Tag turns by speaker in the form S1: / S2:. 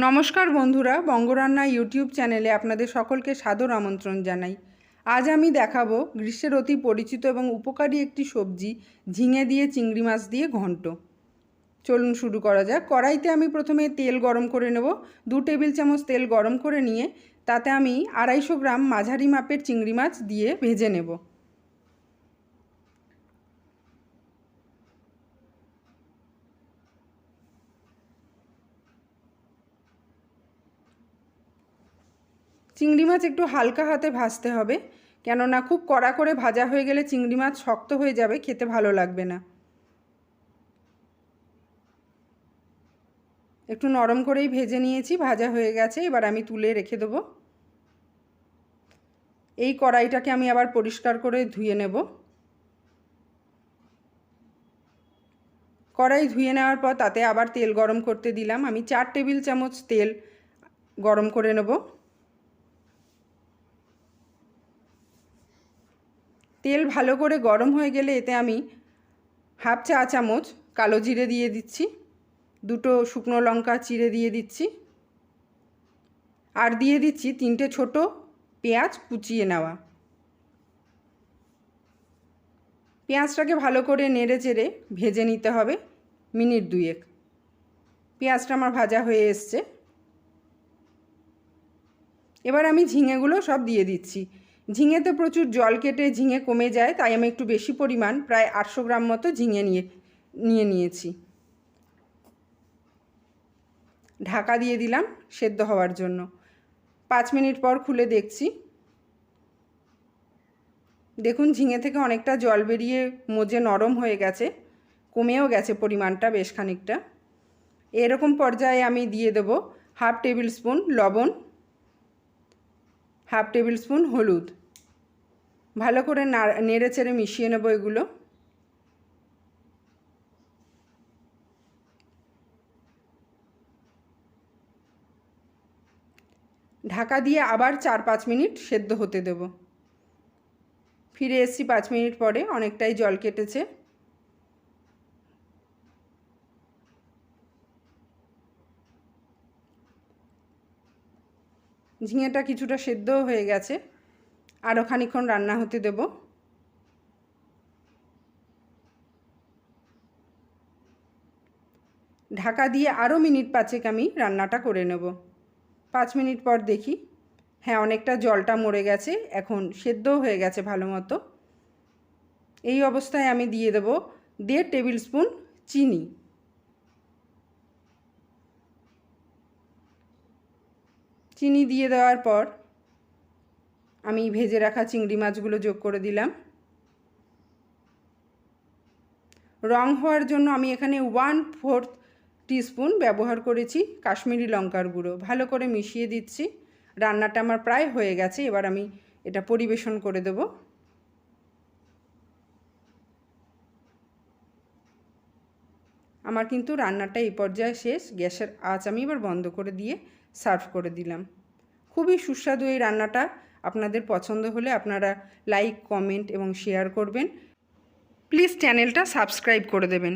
S1: নমস্কার বন্ধুরা, বঙ্গরান্না ইউটিউব চ্যানেলে আপনাদের সকলকে সাদর আমন্ত্রণ জানাই। আজ আমি দেখাবো গ্রীষ্মের অতি পরিচিত এবং উপকারী একটি সবজি ঝিঙে দিয়ে চিংড়ি মাছ দিয়ে ঘন্ট। চলুন শুরু করা যাক। কড়াইতে আমি প্রথমে তেল গরম করে নেব। 2 টেবিল চামচ তেল গরম করে নিয়ে তাতে আমি 250 গ্রাম মাঝারি মাপের চিংড়ি মাছ দিয়ে ভেজে নেব। চিংড়ি মাছ একটু হালকা হাতে ভাজতে হবে, কেননা খুব কড়া করে ভাজা হয়ে গেলে চিংড়ি মাছ শক্ত হয়ে যাবে, খেতে ভালো লাগবে না। একটু নরম করেই ভেজে নিয়েছি, ভাজা হয়ে গেছে। এবার আমি তুলে রেখে দেবো। এই কড়াইটাকে আমি আবার পরিষ্কার করে ধুয়ে নেব। কড়াই ধুয়ে নেওয়ার পর তাতে আবার তেল গরম করতে দিলাম। আমি 4 টেবিল চামচ তেল গরম করে নেব। তেল ভালো করে গরম হয়ে গেলে এতে আমি হাফ চা চামচ কালো জিরে দিয়ে দিচ্ছি, 2টো শুকনো লঙ্কা চিড়ে দিয়ে দিচ্ছি, আর দিয়ে দিচ্ছি 3টে ছোট পেঁয়াজ কুচিয়ে নেওয়া। পেঁয়াজটাকে ভালো করে নেড়ে চেড়ে ভেজে নিতে হবে মিনিট 2। পেঁয়াজটা আমার ভাজা হয়ে এসছে। এবার আমি ঝিঙেগুলো সব দিয়ে দিচ্ছি। ঝিঙেতে প্রচুর জল কেটে ঝিঙে কমে যায়, তাই আমি একটু বেশি পরিমাণ প্রায় 800 গ্রাম মতো ঝিঙে নিয়েছি। ঢাকা দিয়ে দিলাম সেদ্ধ হওয়ার জন্য। 5 মিনিট পর খুলে দেখছি। দেখুন ঝিঙে থেকে অনেকটা জল বেরিয়ে মজে নরম হয়ে গেছে, কমেও গেছে পরিমাণটা বেশ খানিকটা। এরকম পর্যায়ে আমি দিয়ে দেব হাফ টেবিল স্পুন লবণ, হাফ টেবিল স্পুন হলুদ। ভালো করে নেড়ে চেড়ে মিশিয়ে নেব এগুলো। ঢাকা দিয়ে আবার 4-5 মিনিট সেদ্ধ হতে দেব। ফিরে এসেছি 5 মিনিট পরে, অনেকটাই জল কেটেছে। ঝিঙেটা কিছুটা সেদ্ধও হয়ে গেছে, আরও খানিকক্ষণ রান্না হতে দেব। ঢাকা দিয়ে আরও মিনিট 5 আমি রান্নাটা করে নেব। 5 মিনিট পর দেখি, হ্যাঁ অনেকটা জলটা মরে গেছে, এখন সেদ্ধও হয়ে গেছে ভালো মতো। এই অবস্থায় আমি দিয়ে দেব 1.5 টেবিল স্পুন চিনি। চিনি দিয়ে দেওয়ার পর আমি ভেজে রাখা চিংড়ি মাছগুলো যোগ করে দিলাম। রং হওয়ার জন্য আমি এখানে 1/4 টিস্পুন ব্যবহার করেছি কাশ্মীরি লঙ্কার গুঁড়ো। ভালো করে মিশিয়ে দিচ্ছি। রান্নাটা আমার প্রায় হয়ে গেছে, এবার আমি এটা পরিবেশন করে দেব। আমার কিন্তু রান্নাটা এই পর্যায়ে শেষ। গ্যাসের আঁচ আমি এবার বন্ধ করে দিয়ে সার্ভ করে দিলাম। খুবই সুস্বাদু এই রান্নাটা। আপনাদের পছন্দ হলে আপনারা লাইক, কমেন্ট এবং শেয়ার করবেন। প্লিজ চ্যানেলটা সাবস্ক্রাইব করে দেবেন।